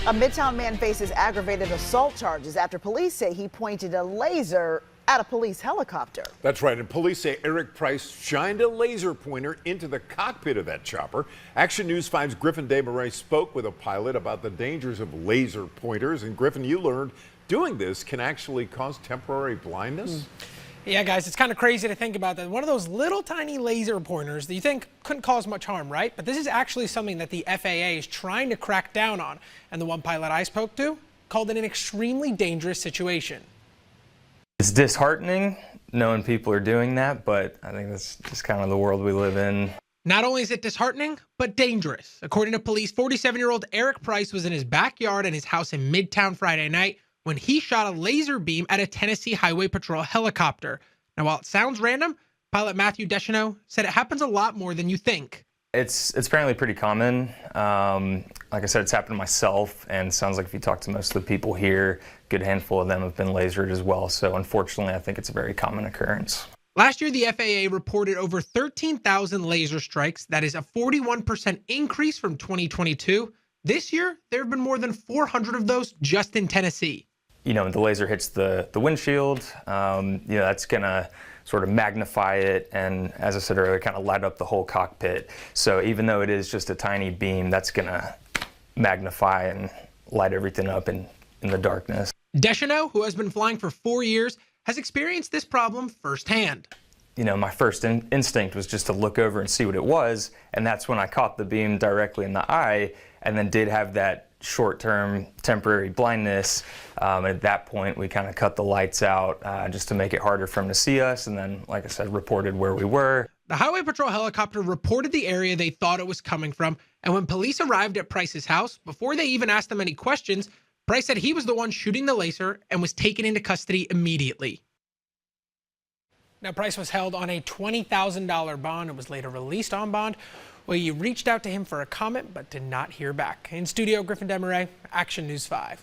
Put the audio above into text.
A Midtown man faces aggravated assault charges after police say he pointed a laser at a police helicopter. That's right, and police say Eric Price shined a laser pointer into the cockpit of that chopper. Action News 5's Griffin Desmarais spoke with a pilot about the dangers of laser pointers. And Griffin, you learned doing this can actually cause temporary blindness. Yeah, guys, it's kind of crazy to think about that. One of those little tiny laser pointers that you think couldn't cause much harm, right? But this is actually something that the FAA is trying to crack down on. And the one pilot I spoke to called it an extremely dangerous situation. It's disheartening knowing people are doing that, but I think that's just kind of the world we live in. Not only is it disheartening, but dangerous. According to police, 47-year-old Eric Price was in his backyard in his house in Midtown Friday night when he shot a laser beam at a Tennessee Highway Patrol helicopter. Now, while it sounds random, pilot Matthew Deschanel said it happens a lot more than you think. It's apparently pretty common. Like I said, it's happened to myself, and it sounds like if you talk to most of the people here, a good handful of them have been lasered as well. So unfortunately, I think it's a very common occurrence. Last year, the FAA reported over 13,000 laser strikes. That is a 41% increase from 2022. This year, there have been more than 400 of those just in Tennessee. You know, when the laser hits the windshield, that's going to sort of magnify it and, as I said earlier, kind of light up the whole cockpit. So even though it is just a tiny beam, that's going to magnify and light everything up in the darkness. Deschanel, who has been flying for 4 years, has experienced this problem firsthand. You know, my first instinct was just to look over and see what it was, and that's when I caught the beam directly in the eye and then did have that short-term temporary blindness. At that point, we kind of cut the lights out just to make it harder for them to see us, and then, like I said, reported where we were. The Highway Patrol helicopter reported the area they thought it was coming from, and when police arrived at Price's house, before they even asked him any questions, Price said he was the one shooting the laser and was taken into custody immediately. Now, Price was held on a $20,000 bond and was later released on bond. We reached out to him for a comment, but did not hear back. In studio, Griffin Desmarais, Action News 5.